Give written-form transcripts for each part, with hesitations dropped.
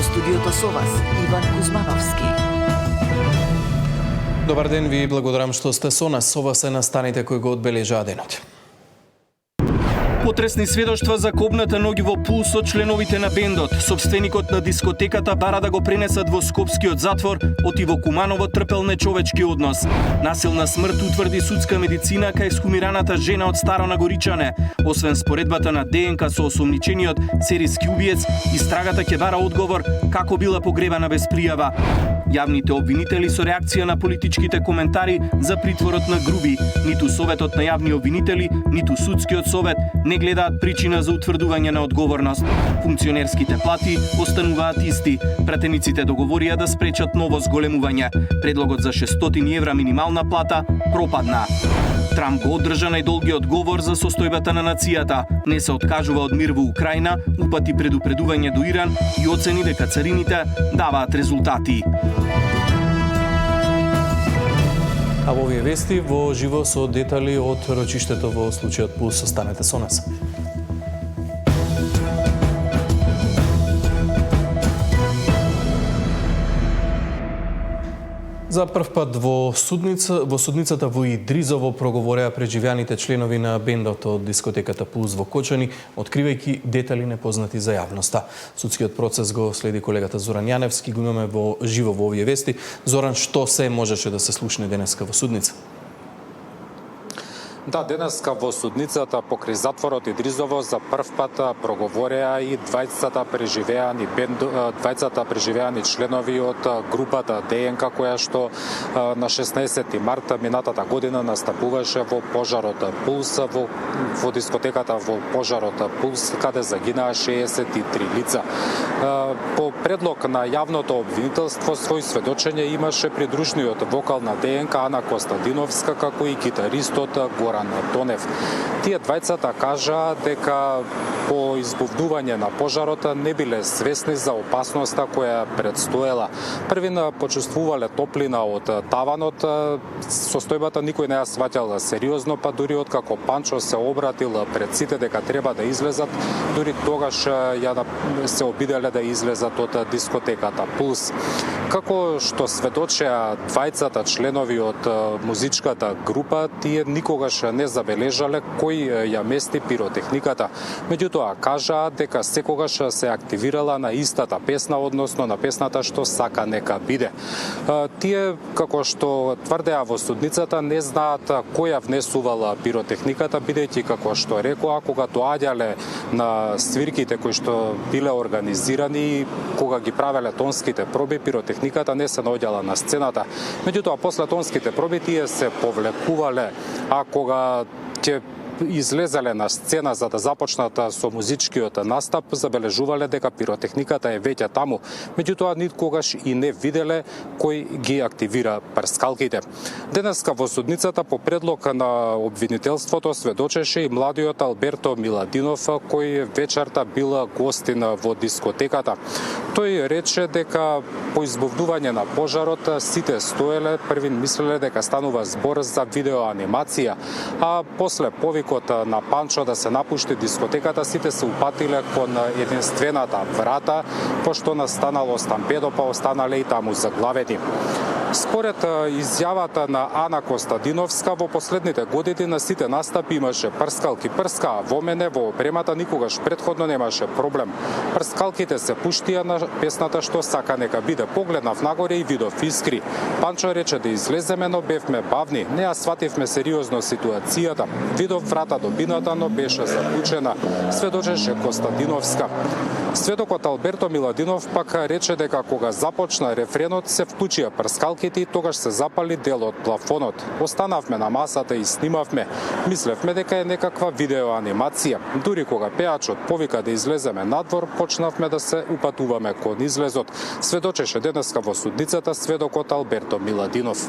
студиото со вас, Иван Кузмановски. Добар ден, ви благодарам што сте со нас. Ова се настаните кои го одбележаа денот. Потресни сведоштва за копната ноги во пулс од членовите на бендот. Собственикот на дискотеката бара да го пренесат во скопскиот затвор, оти во Куманово трпел нечовечки однос. Насилна смрт утврди судска медицина кај схумираната жена од Старо Нагоричане. Освен споредбата на ДНК со осомничениот серијски убиец, истрагата ќе бара одговор како била погребана без пријава. Јавните обвинители со реакција на политичките коментари за притворот на Груби, ниту Советот на јавни обвинители, ниту Судскиот совет не гледаат причина за утврдување на одговорност. Функционерските плати остануваат исти. Пратениците договорија да спречат ново зголемување. Предлогот за 600 евра минимална плата пропадна. Трамп го одржа најдолгиот говор за состојбата на нацијата, не се откажува од мир во Украина, упати предупредување до Иран и оцени дека царините даваат резултати. А во овие вести во живо со детали од рочиштето во случајот Пулс, останете со нас. За прв пат во судницата во Идризово проговореа преживеаните членови на бендот од дискотеката Пулс во Кочани, откривајќи детали непознати за јавноста. Судскиот процес го следи колегата Зоран Јаневски, го имаме во живо во овие вести. Зоран, што се можеше да се слушне денеска во судница? Да, денеска во судницата покрај затворот Идризово за прв пат проговореа и двајцата преживеани членови од групата ДНК која што на 16 март минатата година настапуваше во пожарот Пулс во дискотеката во пожарот Пулс, каде загинаа 63 лица. По предлог на јавното обвинителство свој сведочење имаше придружниот вокал на ДНК Ана Костадиновска, како и гитаристот Горан Тонев. Тие двајцата кажаа дека по избувнување на пожарот не биле свесни за опасноста која предстоела. Првин почувствувале топлина од таванот, состојбата никој не ја сваќал сериозно, па дури откако Панчо се обратил пред сите дека треба да излезат, дури тогаш се обиделе да излезат од дискотеката Пулс. Како што сведочеа двајцата членови од музичката група, тие никогаш не забележале кој ја мести пиротехниката. Меѓутоа кажаа дека секогаш се активирала на истата песна, односно на песната што сака нека биде. Тие, како што тврдеа во судницата, не знаат кој ја внесувала пиротехниката, бидејќи како што рекоа, кога доаѓале на свирките кои што биле организирани, кога ги правеле тонските проби, пиротехниката не се наоѓала на сцената. Меѓутоа после тонските проби тие се повлекувале, а кога ќе излезале на сцена за да започнат со музичкиот настап, забележувале дека пиротехниката е веќе таму. Меѓутоа никогаш и не виделе кој ги активира прскалките. Денеска во судницата по предлог на обвинителството сведочеше и младиот Алберто Миладинов, кој вечерта бил гостин во дискотеката. Тој рече дека по избувнување на пожарот сите стоеле, првин мислеле дека станува збор за видеоанимација, а после повикот на Панчо да се напушти дискотеката, сите се упатиле кон единствената врата, пошто настанало стампедо, па останале и таму заглавени. Според изјавата на Ана Костадиновска, во последните години на сите настапи имаше прскалки. Прскаа во мене, во опремата, никогаш предходно немаше проблем. Прскалките се пуштија на песната што сака нека биде. Погледнав нагоре и видов искри. Панчо рече да излеземе, но бевме бавни. Не ја свативме сериозно ситуацијата. Видов врата до бината, но беше заклучена, сведочеше Костадиновска. Сведокот Алберто Миладинов пак рече дека кога започна рефренот се вклучија прскалките и тогаш се запали дел од плафонот. Останавме на масата и снимавме. Мислевме дека е некаква видеоанимација. Дури кога пеачот повика да излеземе надвор, почнавме да се упатуваме кон излезот. Сведочеше денеска во судницата сведокот Алберто Миладинов.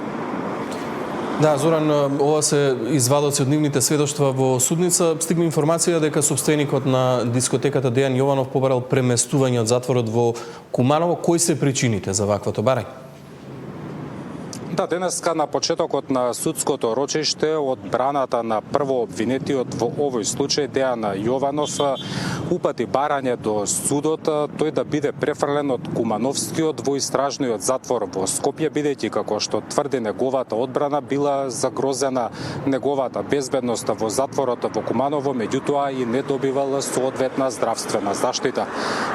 Да, Зоран, ова се извадоци од нивните сведоштва во судница. Стигна информација дека собственикот на дискотеката Дејан Јованов побарал преместување од затворот во Куманово. Кои се причините за ваквото барање? Да, денеска на почетокот на судското рочиште одбраната на прво обвинетиот во овој случај Дејан Јованов упати барање до судот тој да биде префрлен од Кумановскиот во истражниот затвор во Скопје, бидејќи како што тврди неговата одбрана била загрозена неговата безбедност во затворот во Куманово, меѓутоа и не добивал соодветна здравствена заштита.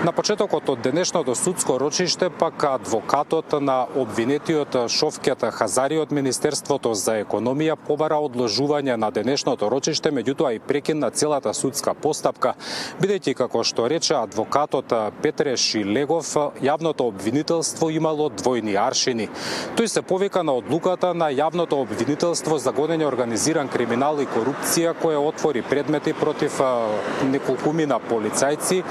На почетокот од денешното судско рочиште пак адвокатот на обвинетиот Шовкет Хазари од Министерството за економија побара одложување на денешното рочиште, меѓутоа и прекин на целата судска постапка, бидејќи како што рече адвокатот Петре Шилегов, јавното обвинителство имало двојни аршини. Тој се повика на одлуката на јавното обвинителство за гонење организиран криминал и корупција, која отвори предмети против неколкумина полицајци,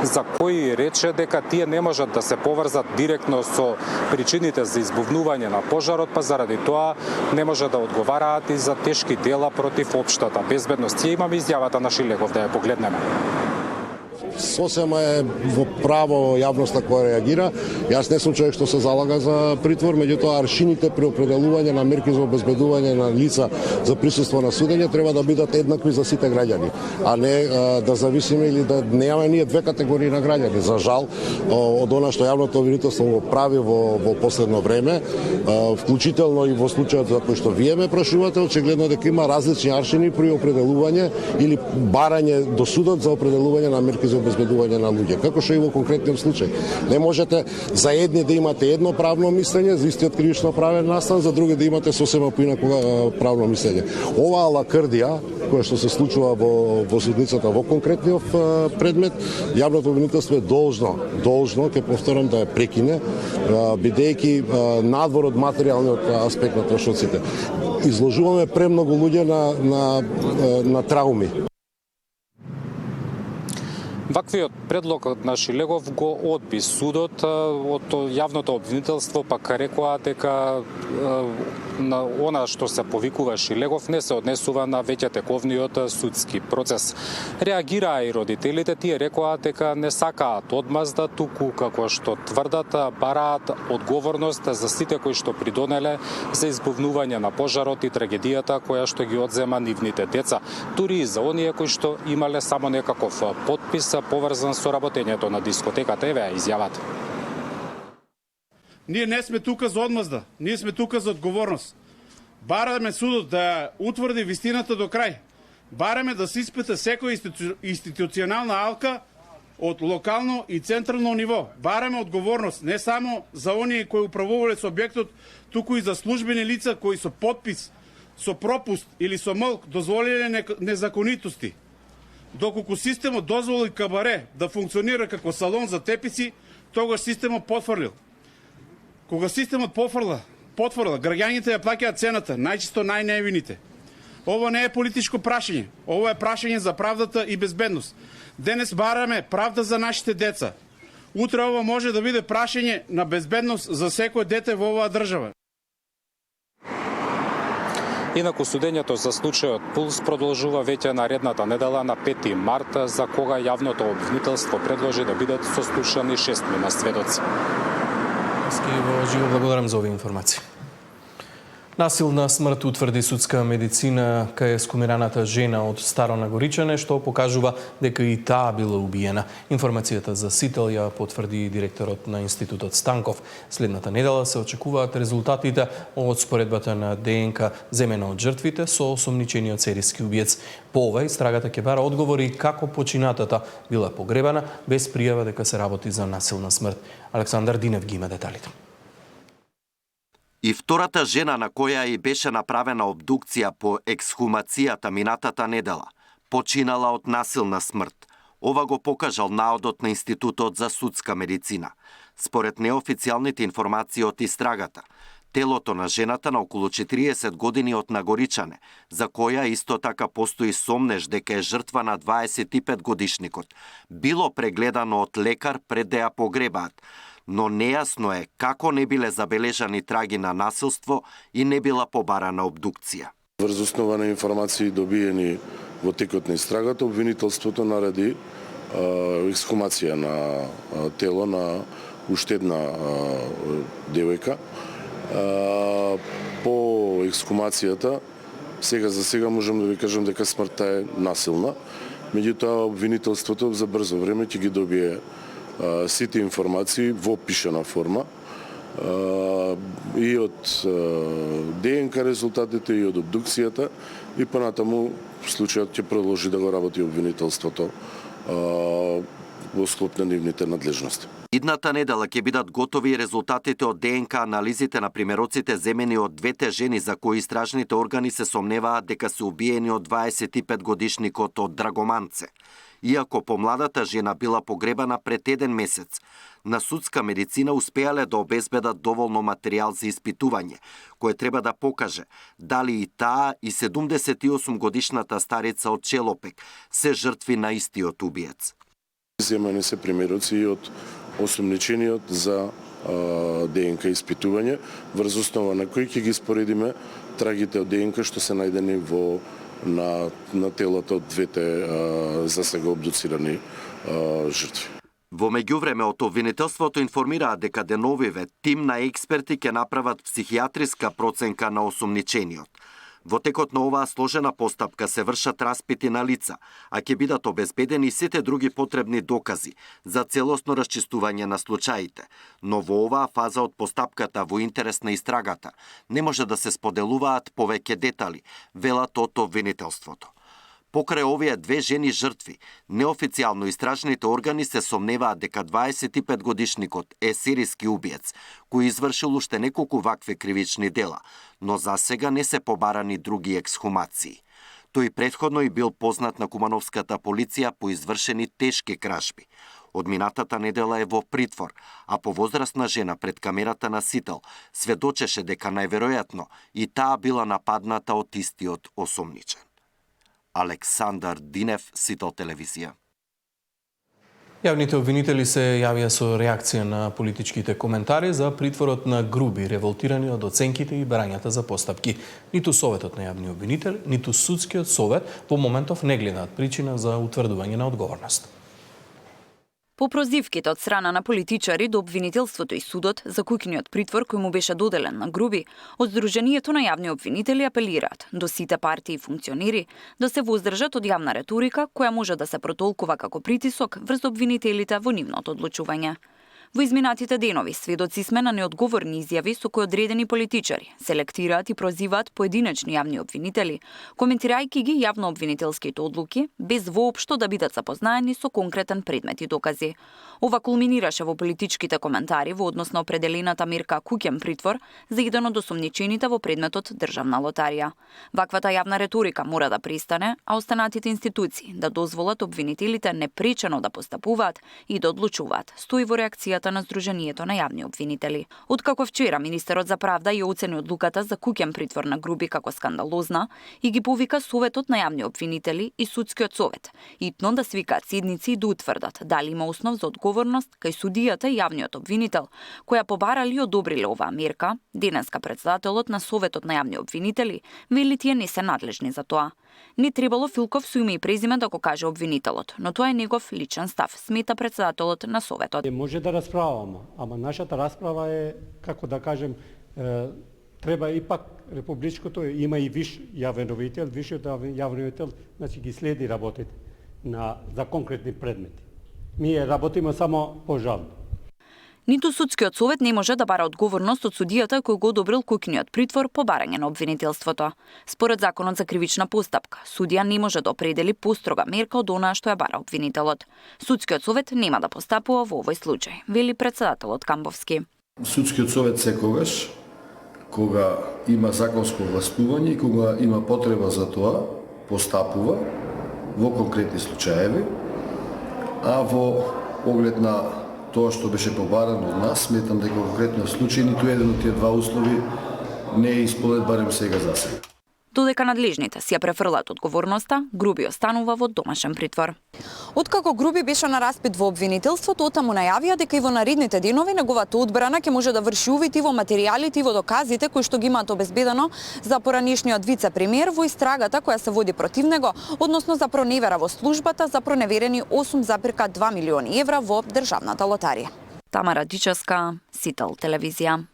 за кои рече дека тие не можат да се поврзат директно со причините за избувнување на пожарот, па заради тоа не може да одговараат и за тешки дела против општата безбедност. Ја имаме изјавата на Шилегов, да ја погледнеме. Сосема е во право јавноста која реагира. Јас не сум човек што се залага за притвор, меѓутоа аршините при определување на мерки за обезбедување на лица за присуство на судење треба да бидат еднакви за сите граѓани, а не да зависиме или да немаме ние две категории на граѓани. За жал, од она што јавното обвинителство го прави во последно време, вклучително и во случајот за кој што вие ме прашувате, очигледно дека има различни аршини при определување или барање до судот за определување на мерки за обезбедување на луѓе. Како што и во конкретниот случај. Не можете за едни да имате едно правно мислење, за истиот кривично правен настан, за други да имате сосема поинако правно мислење. Оваа лакрдија, која што се случува во судницата во конкретниот предмет, јавното обвинителство е должно, ќе повторам, да ја прекине, бидејќи надвор од материјалниот аспект на трошоците. Изложуваме премногу луѓе на трауми. Ваквиот предлог на Шилегов го одби судот, од јавното обвинителство пак рекоа дека на она што се повикува Шилегов не се однесува на веќе тековниот судски процес. Реагираа и родителите, тие рекоа дека не сакаат одмазда, туку како што тврдат бараат одговорност за сите кои што придонеле за избувнување на пожарот и трагедијата која што ги одзема нивните деца, дури и за оние кои што имале само некаков подпис поврзан со работењето на дискотеката. Еве ја изјавата. Ние не сме тука за одмазда, ние сме тука за одговорност. Бараме судот да утврди вистината до крај. Бараме да се испита секоја институционална алка од локално и централно ниво. Бараме одговорност не само за оние кои управувале со објектот, туку и за службени лица кои со подпис, со пропуст или со молк дозволиле незаконитости. Доколку системот дозволи кабаре да функционира како салон за тепици, тогаш системот потврлил. Кога системот потврла, граѓаните ја плаќаат цената, најчесто најневините. Ова не е политичко прашање, ова е прашање за правдата и безбедност. Денес бараме правда за нашите деца. Утре ова може да биде прашање на безбедност за секој дете во оваа држава. Инаку судењето за случајот Пулс продолжува веќе наредната недела на 5 март, за кога јавното обвинителство предложи да бидат сослушани 6 сведоци. Во живо благодарам за овие информации. Насилна смрт утврди судска медицина кај скумираната жена од Старо Нагоричане, што покажува дека и таа била убиена. Информацијата за сител ја потврди директорот на Институтот Станков. Следната недела се очекуваат резултатите од споредбата на ДНК земена од жртвите со осомничениот серијски убиец. По ова истрагата ќе бара одговори како починатата била погребана без пријава дека се работи за насилна смрт. Александар Динев ги има деталите. И втората жена на која и беше направена обдукција по ексхумацијата минатата недела, починала од насилна смрт. Ова го покажал наодот на Институтот за судска медицина. Според неофицијалните информации од истрагата, телото на жената на околу 40 години од Нагоричане, за која исто така постои сомнеж дека е жртва на 25 годишникот, било прегледано од лекар пред да ја погребаат, но нејасно е како не биле забележани траги на насилство и не била побарана обдукција. Врз основа на информации добиени во текот на истрагата, обвинителството нареди ексхумација на тело на уште една девојка. во ексхумацијата, сега за сега можам да ви кажам дека смртта е насилна. Меѓутоа обвинителството за брзо време ќе ги добие сите информации во пишана форма и од ДНК резултатите и од обдукцијата и понатаму случајот ќе продолжи да го работи обвинителството во склоп на нивните надлежности. Идната недела ќе бидат готови резултатите од ДНК анализите на примероците земени од двете жени за кои истражните органи се сомневаат дека се убиени од 25 годишникот од Драгоманце. Иако помладата жена била погребана пред 1 месец, на судска медицина успеале да обезбедат доволно материјал за испитување, кој треба да покаже дали и таа и 78 годишната старица од Челопек се жртви на истиот убиец. Земени се примероци и од осумничениот за ДНК испитување, врз основа на кои ќе ги споредиме трагите од ДНК што се најдени на телото од двете за сега обдуцирани жртви. Во меѓувреме од обвинителството информираат дека деновиве тим на експерти ќе направат психијатриска проценка на осумничениот. Во текот на оваа сложена постапка се вршат распити на лица, а ќе бидат обезбедени сите други потребни докази за целосно расчистување на случаите, но во оваа фаза од постапката во интерес на истрагата не може да се споделуваат повеќе детали, велат од обвинителството. Покрај овие две жени жртви, неофицијално истражните органи се сомневаат дека 25 годишникот е серијски убиец, кој извршил уште неколку вакви кривични дела, но за сега не се побарани други ексхумации. Тој претходно и бил познат на кумановската полиција по извршени тешки кражби. Од минатата недела е во притвор, а повозрасна жена пред камерата на Сител сведочеше дека најверојатно и таа била нападната од истиот осумничен. Александар Динев, Сител телевизија. Јавните обвинители се јавија со реакција на политичките коментари за притворот на Груби, револтирани од оценките и барањата за постапки. Ниту Советот на јавни обвинители, ниту Судскиот совет во моментов не гледаат причина за утврдување на одговорност. По прозивките од страна на политичари до обвинителството и судот за куќниот притвор кој му беше доделен на Груби, од Сдруженијето на јавни обвинители апелираат до сите партии и функционери да се воздржат од јавна реторика која може да се протолкува како притисок врз обвинителите во нивното одлучување. Во изминатите денови сведоци сме на неодговорни изјави со кои одредени политичари селектираат и прозиваат поединечни јавни обвинители, коментирајќи ги јавно-обвинителските одлуки, без воопшто да бидат запознаени со конкретен предмет и докази. Ова кулминираше во политичките коментари во однос на определената мерка куќен притвор за еден од осумничените во предметот државна лотарија. Ваквата јавна реторика мора да пристане, а останатите институции да дозволат обвинителите непречено да постапуваат и да одлучуваат, стои во реакцијата на Сдруженијето на јавни обвинители. Откако вчера министерот за правда ја оцени одлуката за куќен притвор на Груби како скандалозна и ги повика Советот на јавни обвинители и Судскиот совет, итно да свикаат седници и да утврдат дали има основ за одговорност кај судијата и јавниот обвинител, која побарали и одобриле оваа мерка, денеска председателот на Советот на јавни обвинители вели тие не се надлежни за тоа. Не требало Филков со име и презиме да го каже обвинителот, но тоа е негов личен став, смета председателот на Советот. Може да расправаме, ама нашата расправа е, како да кажем, треба ипак републичкото има и виш јавен обвинител, вишиот јавен обвинител, значи ги следи работите за конкретни предмети. Ние работиме само по жалби. Ниту Судскиот совет не може да бара одговорност од судијата кој го одобрил куќниот притвор по барање на обвинителството. Според законот за кривична постапка, судија не може да определи построга мерка од онаа што ја бара обвинителот. Судскиот совет нема да постапува во овој случај, вели председателот Камбовски. Судскиот совет секогаш, кога има законско властување и кога има потреба за тоа, постапува во конкретни случаеви, а во оглед на тоа што беше побарано од нас, сметам дека во конкретниот случај ниту еден од тие два услови не е исполнет барем сега за сега. Додека надлежните си ја префрлат одговорноста, Груби останува во домашен притвор. Откако Груби беше на распит во обвинителството, отаму најавија дека и во наредните денови неговата одбрана ќе може да врши увид и во материјалите и во доказите кои што ги имаат обезбедено за поранишниот вице-премиер во истрагата која се води против него, односно за проневера во службата за проневерени 8,2 милиони евра во државната лотарија. Тамара Дичевска, Сител телевизија.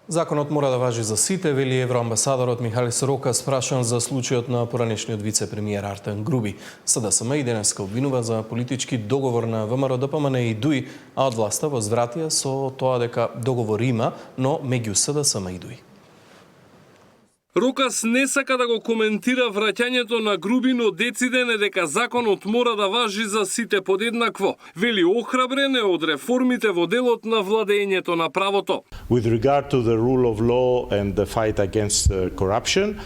Законот мора да важи за сите, вели евроамбасадорот Михаил Сорока, спрашан за случајот на поранешниот вице-премиер Артан Груби. СДСМ и денеска обвинува за политички договор на ВМРО ДПМН и ДУИ, а од власта возвратија со тоа дека договор има, но меѓу СДСМ и ДУИ. Рокас не сака да го коментира враќањето на Груби, но дециден е дека законот мора да важи за сите подеднакво. Вели охрабрен е од реформите во делот на владењето на правото. With regard to the rule of law and the fight against corruption,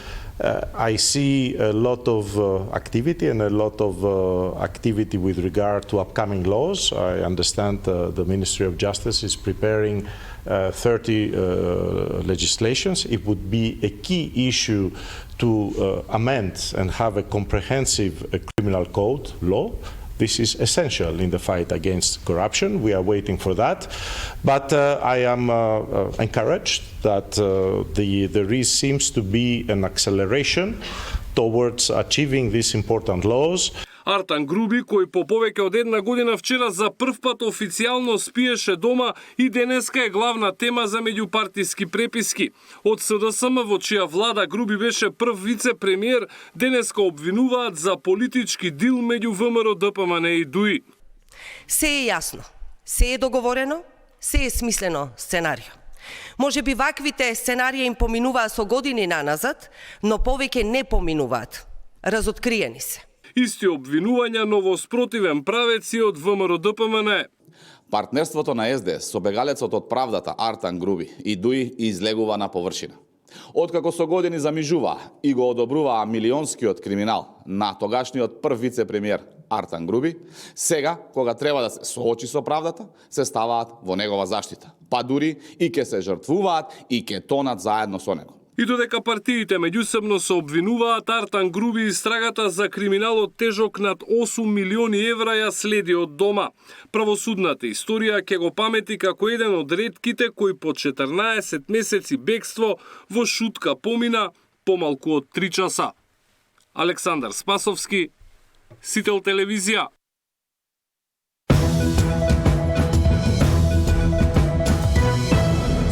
I see a lot of activity and a lot of activity with regard to upcoming laws. I understand the Ministry of Justice is preparing 30 legislations. It would be a key issue to amend and have a comprehensive criminal code law. This is essential in the fight against corruption. We are waiting for that. But I am encouraged that there seems to be an acceleration towards achieving these important laws. Артан Груби, кој по повеќе од една година вчера за прв пат официјално спиеше дома и денеска е главна тема за меѓупартиски преписки. Од СДСМ, во чија влада Груби беше прв вице-премиер, денеска обвинуваат за политички дил меѓу ВМРО ДПМН и ДУИ. Се е јасно, се е договорено, се е смислено сценарио. Може би ваквите сценарија им поминуваа со години наназад, но повеќе не поминуваат. Разоткриени се. Исти обвинувања, но во спротивен правец и од ВМРО ДПМН. Партнерството на СДС со бегалецот од правдата Артан Груби и ДУИ излегува на површина. Откако со години замижуваа и го одобруваа милионскиот криминал на тогашниот прв вице-премиер Артан Груби, сега, кога треба да се соочи со правдата, се ставаат во негова заштита. Па дури и ке се жртвуваат и ке тонат заедно со него. И додека партиите меѓусебно се обвинуваат, Артан Груби истрагата за криминалот тежок над 8 милиони евра ја следи од дома. Правосудната историја ќе го памети како еден од ретките кој по 14 месеци бегство во шутка помина помалку од 3 часа. Александар Спасовски, Сител телевизија.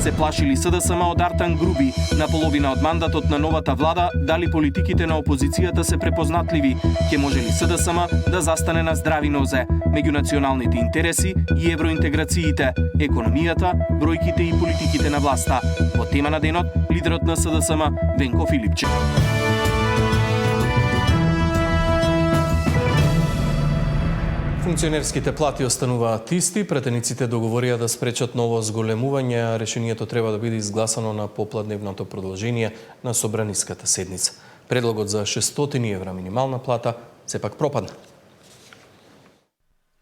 Се плашили СДСМ од Артан Груби, на половина од мандатот на новата влада, дали политиките на опозицијата се препознатливи, ќе може ли СДСМ да застане на здрави нозе меѓу националните интереси и евроинтеграциите, економијата, бројките и политиките на власта. Во тема на денот, лидерот на СДСМ Венко Филипче. Функционерските плати остануваат исти, претениците договорија да спречат ново зголемување, а решението треба да биде изгласано на попладневното продолжение на собраниската седница. Предлогот за 600 евра минимална плата сепак пропадна.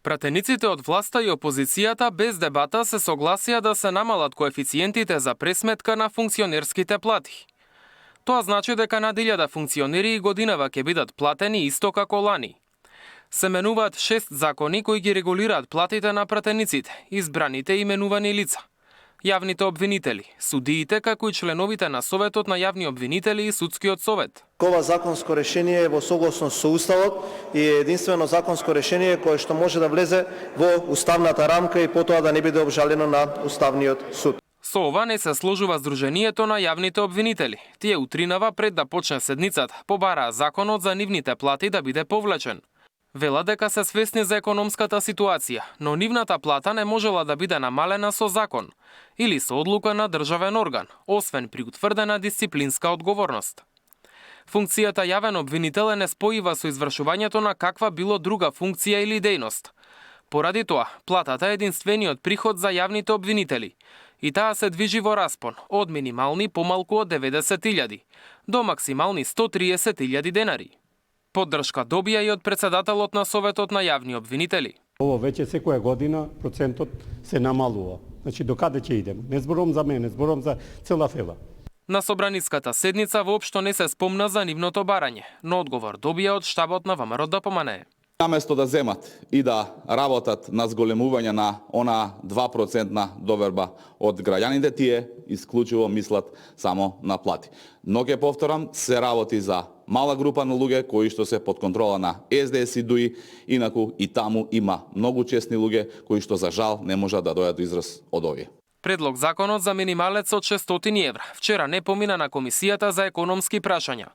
Пратениците од власта и опозицијата без дебата се согласија да се намалат коефициентите за пресметка на функционерските плати. Тоа значи дека над 1000 функционери и годинава ќе бидат платени исто како лани. Се менуваат 6 закони кои ги регулираат платите на пратениците, избраните и именувани лица, јавните обвинители, судиите, како и членовите на Советот на јавни обвинители и Судскиот совет. Ова законско решение е во согласност со Уставот и е единствено законско решение кое што може да влезе во уставната рамка и потоа да не биде обжалено на Уставниот суд. Со ова не се сложува Сдруженијето на јавните обвинители. Тие утринава пред да почне седницата побараа законот за нивните плати да биде повлечен. Вела дека се свесни за економската ситуација, но нивната плата не можела да биде намалена со закон или со одлука на државен орган, освен при утврдена дисциплинска одговорност. Функцијата јавен обвинител е неспојива со извршувањето на каква било друга функција или дејност. Поради тоа, платата е единствениот приход за јавните обвинители и таа се движи во распон од минимални помалку од 90.000 до максимални 130.000 денари. Поддршка добија и од председателот на Советот на јавни обвинители. Ово веќе секоја година процентот се намалува. Значи докаде ќе идеме? Не зборувам за мене, зборувам за цела фела. На собраниската седница воопшто не се спомна за нивното барање, но одговор добија од штабот на ВМРО ДПМН. Наместо да земат и да работат на зголемување на она 2% доверба од граѓаните, тие исклучиво мислат само на плати. Но ќе повторам, се работи за мала група на луѓе кои што се под контрола на СДС и ДУИ, инаку и таму има многу честни луѓе кои што за жал не можат да дојдат до израз од овие. Предлог законот за минималец од 600 евра вчера не помина на Комисијата за економски прашања,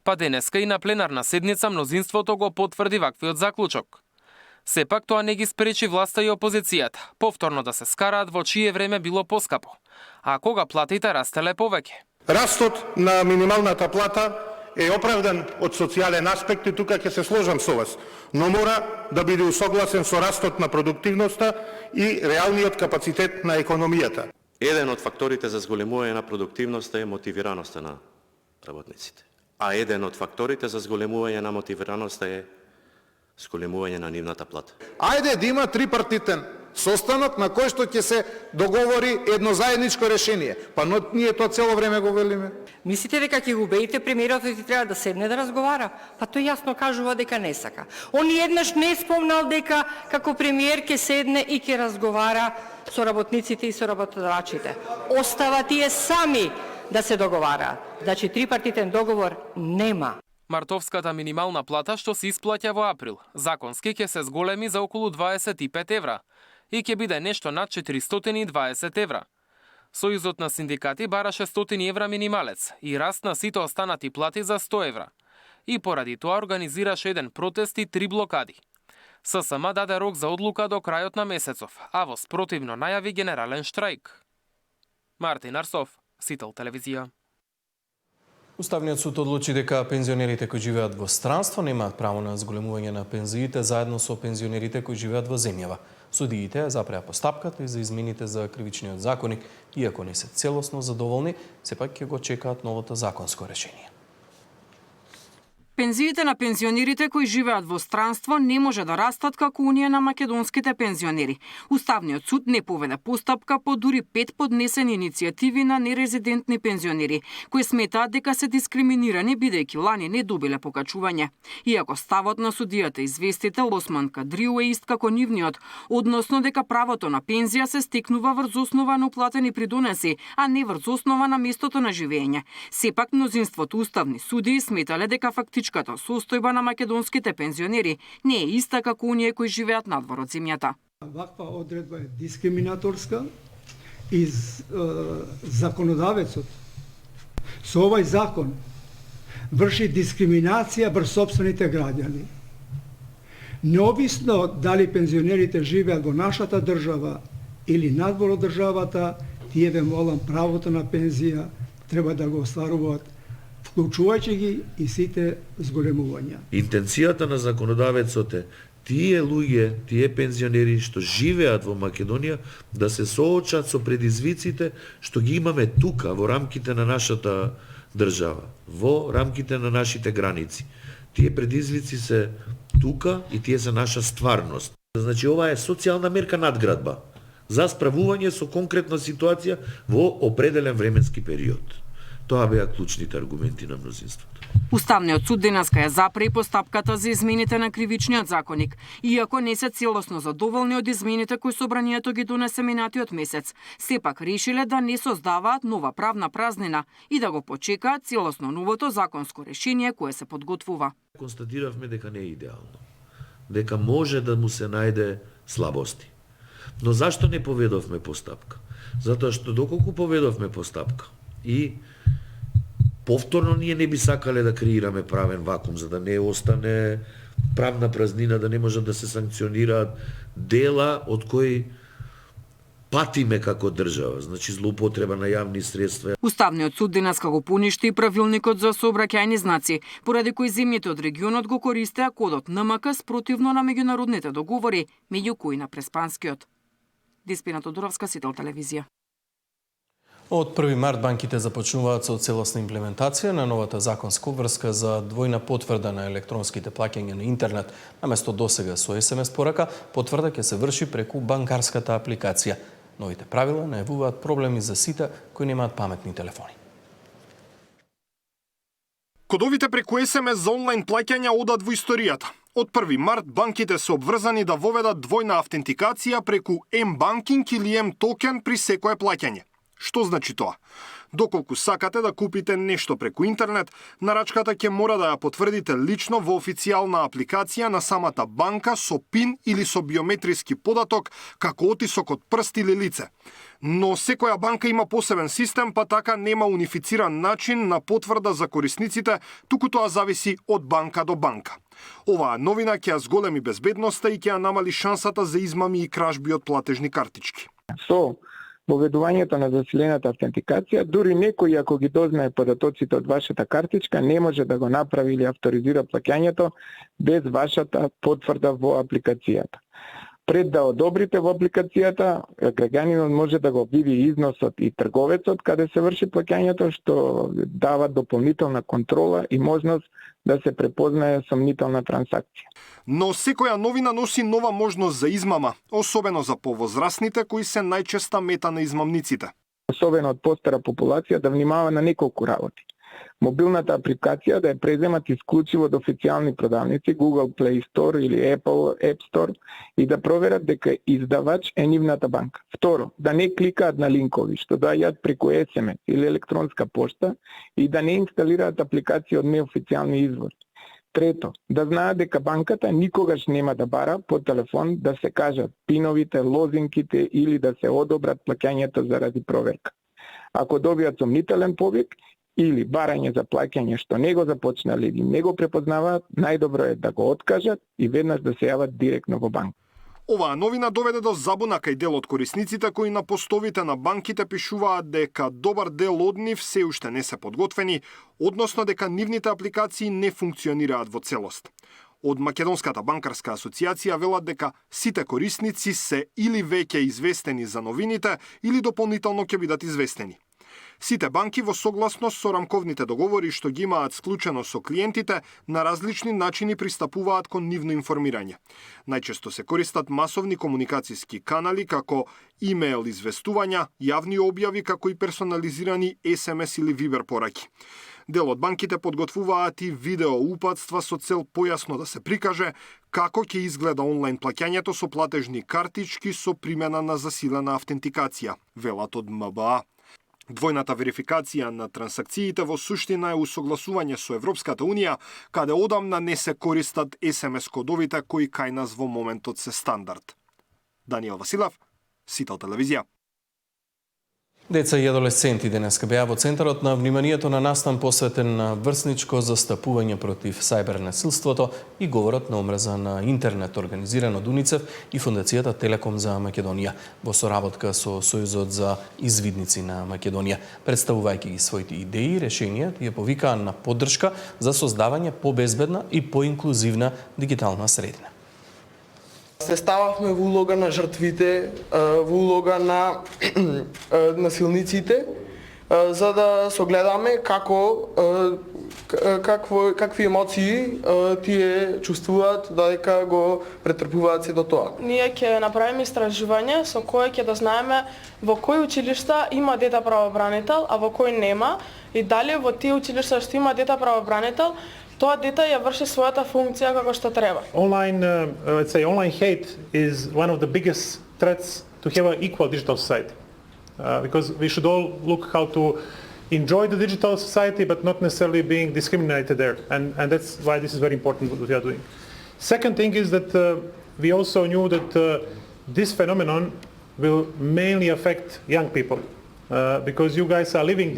па денеска и на пленарна седница мнозинството го потврди ваквиот заклучок. Сепак тоа не ги спречи власта и опозицијата повторно да се скараат во чие време било поскапо, а кога платите растеле повеќе. Растот на минималната плата е оправдан од социјален аспект и тука ќе се сложам со вас, но мора да биде усогласен со растот на продуктивноста и реалниот капацитет на економијата. Еден од факторите за зголемување на продуктивноста е мотивираноста на работниците, а еден од факторите за зголемување на мотивираноста е зголемување на нивната плата. Ајде да има трипартитен состанок на кој што ќе се договори едно заедничко решение. Па но ние тоа цело време го велиме. Мислите дека ќе го убедите премиерот и треба да седне да разговара? Па тој јасно кажува дека не сака. Он еднаш не спомнал дека како премиер ќе седне и ќе разговара со работниците и со работодавачите. Остава тие сами да се договараат. Значи трипартитен договор нема. Мартовската минимална плата што се исплаќа во април, законски ќе се зголеми за околу 25 евра и ќе биде нешто над 420 евра. Сојузот на синдикати бара 600 евра минималец и раст на сите останати плати за 100 евра. И поради тоа организираше еден протест и 3 блокади. ССМ даде рок за одлука до крајот на месецов, а во спротивно најави генерален штрајк. Мартин Арсов, Сител телевизија. Уставниот суд одлучи дека пензионерите кои живеат во странство немаат право на зголемување на пензиите заедно со пензионерите кои живеат во земјава. Судиите запреа постапката и за измените за кривичниот законник, иако не се целосно задоволни, сепак ќе го чекаат новото законско решение. Пензиите на пензионерите кои живеат во странство не може да растат како унија на македонските пензионери. Уставниот суд не поведе постапка по дури 5 поднесени иницијативи на нерезидентни пензионери, кои сметаат дека се дискриминирани бидејќи лани не добиле покачување. Иако ставот на судијата известител Осман Кадриу е ист како нивниот, односно дека правото на пензија се стекнува врз основа на уплатени придонеси, а не врз основа на местото на живење. Сепак мнозинството уставни судии сметале дека фактичката состојба на македонските пензионери не е иста како оние кои живеат надвор од земјата. Ваква одредба е дискриминаторска и законодавецот со овај закон врши дискриминација врз сопствените граѓани. Необисно дали пензионерите живеат во нашата држава или надвор од државата, тие ве молам правото на пензија треба да го остваруваат, вклучувајќи ги и сите зголемувања. Интенцијата на законодавецот е тие луѓе, тие пензионери што живеат во Македонија да се соочат со предизвиците што ги имаме тука во рамките на нашата држава, во рамките на нашите граници. Тие предизвици се тука и тие се наша стварност. Значи ова е социјална мерка надградба за справување со конкретна ситуација во определен временски период. Тоа беа клучните аргументи на мнозинството. Уставниот суд денеска ја запре и постапката за измените на кривичниот законник, иако не се целосно задоволни од измените кои собранието ги донесе минатиот месец. Сепак решиле да не создаваат нова правна празнина и да го почекаат целосно новото законско решение кое се подготвува. Констатиравме дека не е идеално, дека може да му се најде слабости. Но зашто не поведовме постапка? Затоа што доколку поведовме постапка и повторно ние не би сакале да креираме правен вакуум, за да не остане правна празнина, да не можат да се санкционираат дела од кои патиме како држава, значи злоупотреба на јавни средства. Уставниот суд денеска го поништи и правилникот за сообраќајни знаци, поради кои земјите од регионот го користеа кодот НМК спротивно на меѓународните договори, меѓу кои на Преспанскиот. Диспина Тодоровска, Сител телевизија. Од 1 март банките започнуваат со целосна имплементација на новата законска обврска за двојна потврда на електронските плаќања на интернет. Наместо досега со СМС порака, потврда ќе се врши преку банкарската апликација. Новите правила најавуваат проблеми за сите кои немаат паметни телефони. Кодовите преку СМС за онлайн плаќања одат во историјата. Од 1 март банките се обврзани да воведат двојна автентикација преку М-банкинг или М-токен при секое плаќање. Што значи тоа? Доколку сакате да купите нешто преку интернет, нарачката ќе мора да ја потврдите лично во официјална апликација на самата банка со пин или со биометриски податок, како отисок од прст или лице. Но секоја банка има посебен систем, па така нема унифициран начин на потврда за корисниците, туку тоа зависи од банка до банка. Оваа новина ќе ја зголеми безбедноста и ќе ја намали шансата за измами и кражби од платежни картички. Со воведувањето на засилената автентикација, дури некој ако ги дознае податоците од вашата картичка, не може да го направи или авторизира плаќањето без вашата потврда во апликацијата. Пред да одобрите во апликацијата, граѓанинот може да го види износот и трговецот каде се врши плаќањето, што дава дополнителна контрола и можност да се препознае сомнителна трансакција. Но секоја новина носи нова можност за измама, особено за повозрасните кои се најчеста мета на измамниците. Особено од постара популација да внимава на неколку работи. Мобилната апликација да ја преземат исклучиво од официјални продавници Google Play Store или Apple App Store и да проверат дека издавач е нивната банка. Второ, да не кликаат на линкови што доаѓаат преку SMS или електронска пошта и да не инсталираат апликација од неофицијални извори. Трето, да знаат дека банката никогаш нема да бара по телефон да се кажат пиновите, лозинките или да се одобрат плаќањето заради проверка. Ако добијат сомнителен повик или барање за плаќање што не го започнале или не го препознаваат, најдобро е да го откажат и веднаш да се јават директно во банка. Оваа новина доведе до забуна кај дел од корисниците кои на постовите на банките пишуваат дека добар дел од нив се уште не се подготвени, односно дека нивните апликации не функционираат во целост. Од Македонската банкарска асоциација велат дека сите корисници се или веќе известени за новините, или дополнително ќе бидат известени. Сите банки во согласност со рамковните договори што ги имаат склучено со клиентите, на различни начини пристапуваат кон нивно информирање. Најчесто се користат масовни комуникацијски канали како имейл известувања, јавни објави како и персонализирани SMS или Viber пораки. Дел од банките подготвуваат и видео упатства со цел појасно да се прикаже како ќе изгледа онлайн плаќањето со платежни картички со примена на засилена автентикација, велат од МБА. Двојната верификација на трансакциите во суштина е усогласување со Европската Унија, каде одамна не се користат SMS кодовите кои кај нас во моментот се стандард. Даниел Василев, Сител телевизија. Деца и адолесценти денеска беа во центарот на вниманието на настан посветен на врсничко застапување против сајбер насилството и говорот на омраза на интернет, организиран од УНИЦЕФ и Фондацијата Телеком за Македонија во соработка со Сојузот за извидници на Македонија. Представувајќи ги своите идеи и решенија, тие повикаа на поддршка за создавање побезбедна и поинклузивна дигитална средина. Се стававме во улога на жртвите, во улога на насилниците, за да согледаме какви емоции тие чувствуваат додека го претрпуваат се до тоа. Ние ќе направиме истражување со кое ќе да знаеме во кои училишта има дете правобранител, а во кои нема, и дали во тие училишта што има дете правобранител, тоа дете ја врши својата функција како што треба. Online hate is one of the biggest threats to have an equal digital society. Because we should all look how to enjoy the digital society but not necessarily being discriminated there. And that's why this is very important what we are doing. Second thing is that we also knew that this phenomenon will mainly affect young people. Because you guys are living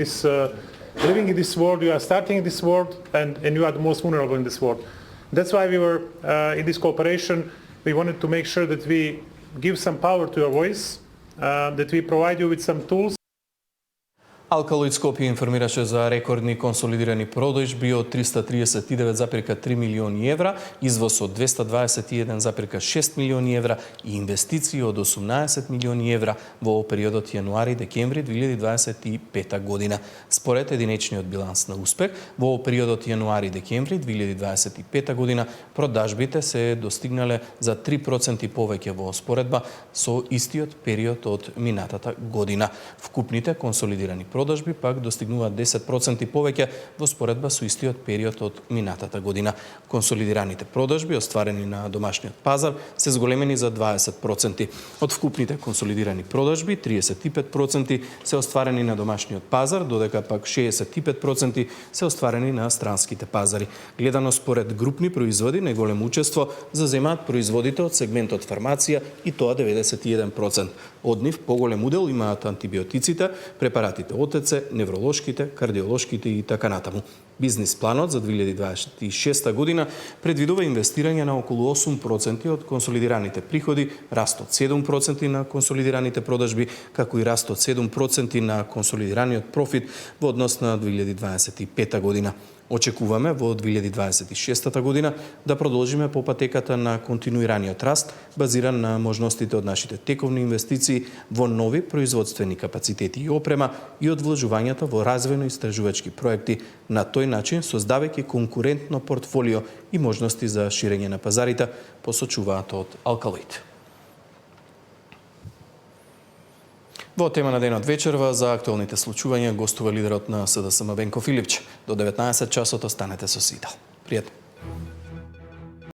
in this world, you are starting in this world, and you are the most vulnerable in this world. That's why we were, in this cooperation, we wanted to make sure that we give some power to your voice, that we provide you with some tools. Алкалоид Скопје информираше за рекордни консолидирани продажби од 339,3 милиони евра, извоз од 221,6 милиони евра и инвестиции од 18 милиони евра во периодот јануари-декември 2025 година. Според единечниот биланс на успех, во периодот јануари-декември 2025 година продажбите се достигнале за 3% повеќе во споредба со истиот период од минатата година. Вкупните консолидирани продажби пак достигнуваат 10% повеќе во споредба со истиот период од минатата година. Консолидираните продажби остварени на домашниот пазар се зголемени за 20%. Од вкупните консолидирани продажби 35% се остварени на домашниот пазар, додека пак 65% се остварени на странските пазари. Гледано според групни производи, најголемо учество заземаат производите од сегментот фармација и тоа 91%. Од нив поголем удел имаат антибиотиците, препаратите ОТЦ, невролошките, кардиолошките и така натаму. Бизнис планот за 2026 година предвидува инвестирање на околу 8% од консолидираните приходи, раст од 7% на консолидираните продажби, како и раст од 7% на консолидираниот профит во однос на 2025 година. Очекуваме во 2026 година да продолжиме по патеката на континуираниот раст, базиран на можностите од нашите тековни инвестиции во нови производствени капацитети и опрема и од вложувањата во развојно-истражувачки проекти, на тој начин создавајќи конкурентно портфолио и можности за ширење на пазарите, посочуваат од Алкалоид. Во тема на денот вечерва за актуелните случувања гостува лидерот на СДСМ Венко Филипч. До 19 часот останете со Сидел. Пријатно.